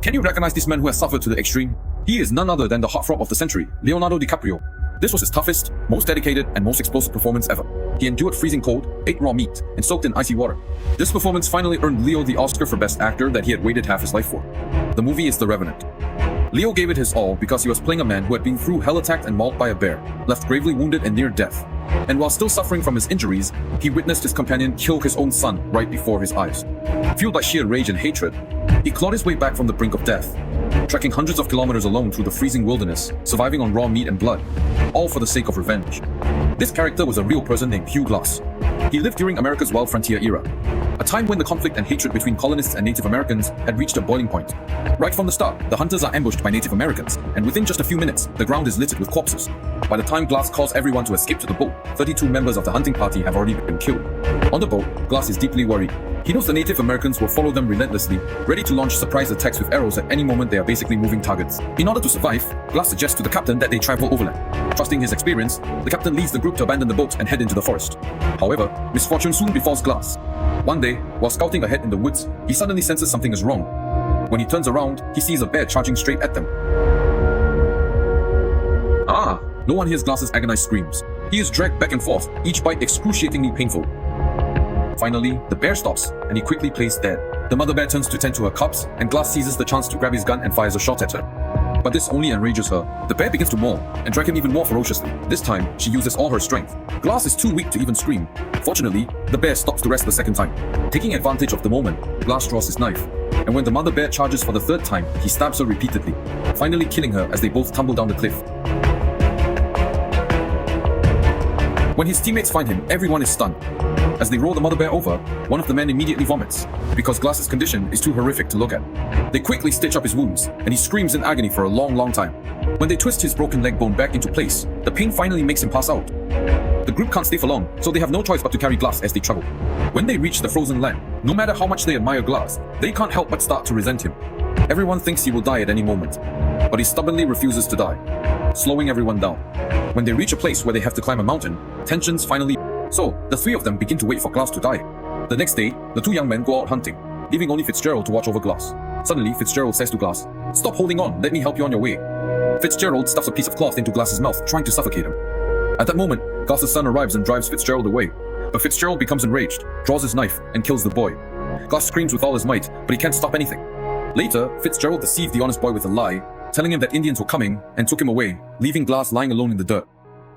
Can you recognize this man who has suffered to the extreme? He is none other than the heartthrob of the century, Leonardo DiCaprio. This was his toughest, most dedicated, and most explosive performance ever. He endured freezing cold, ate raw meat, and soaked in icy water. This performance finally earned Leo the Oscar for Best Actor that he had waited half his life for. The movie is The Revenant. Leo gave it his all because he was playing a man who had been through hell, attacked and mauled by a bear, left gravely wounded and near death. And while still suffering from his injuries, he witnessed his companion kill his own son right before his eyes. Fueled by sheer rage and hatred, he clawed his way back from the brink of death, trekking hundreds of kilometers alone through the freezing wilderness, surviving on raw meat and blood, all for the sake of revenge. This character was a real person named Hugh Glass. He lived during America's wild frontier era, a time when the conflict and hatred between colonists and Native Americans had reached a boiling point. Right from the start, the hunters are ambushed by Native Americans, and within just a few minutes, the ground is littered with corpses. By the time Glass calls everyone to escape to the boat, 32 members of the hunting party have already been killed. On the boat, Glass is deeply worried. He knows the Native Americans will follow them relentlessly, ready to launch surprise attacks with arrows at any moment. They are basically moving targets. In order to survive, Glass suggests to the captain that they travel overland. Trusting his experience, the captain leads the group to abandon the boat and head into the forest. However, misfortune soon befalls Glass. One day, while scouting ahead in the woods, he suddenly senses something is wrong. When he turns around, he sees a bear charging straight at them. No one hears Glass's agonized screams. He is dragged back and forth, each bite excruciatingly painful. Finally, the bear stops, and he quickly plays dead. The mother bear turns to tend to her cubs, and Glass seizes the chance to grab his gun and fires a shot at her. But this only enrages her. The bear begins to maul, and drag him even more ferociously. This time, she uses all her strength. Glass is too weak to even scream. Fortunately, the bear stops to rest the second time. Taking advantage of the moment, Glass draws his knife. And when the mother bear charges for the third time, he stabs her repeatedly, finally killing her as they both tumble down the cliff. When his teammates find him, everyone is stunned. As they roll the mother bear over, one of the men immediately vomits, because Glass's condition is too horrific to look at. They quickly stitch up his wounds, and he screams in agony for a long time. When they twist his broken leg bone back into place, the pain finally makes him pass out. The group can't stay for long, so they have no choice but to carry Glass as they travel. When they reach the frozen land, no matter how much they admire Glass, they can't help but start to resent him. Everyone thinks he will die at any moment, but he stubbornly refuses to die, slowing everyone down. When they reach a place where they have to climb a mountain, tensions finally. So, the three of them begin to wait for Glass to die. The next day, the two young men go out hunting, leaving only Fitzgerald to watch over Glass. Suddenly, Fitzgerald says to Glass, "Stop holding on, let me help you on your way." Fitzgerald stuffs a piece of cloth into Glass's mouth, trying to suffocate him. At that moment, Glass's son arrives and drives Fitzgerald away. But Fitzgerald becomes enraged, draws his knife, and kills the boy. Glass screams with all his might, but he can't stop anything. Later, Fitzgerald deceived the honest boy with a lie, telling him that Indians were coming, and took him away, leaving Glass lying alone in the dirt.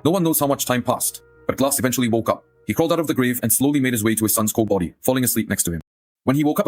No one knows how much time passed, but Glass eventually woke up. He crawled out of the grave and slowly made his way to his son's cold body, falling asleep next to him. When he woke up again,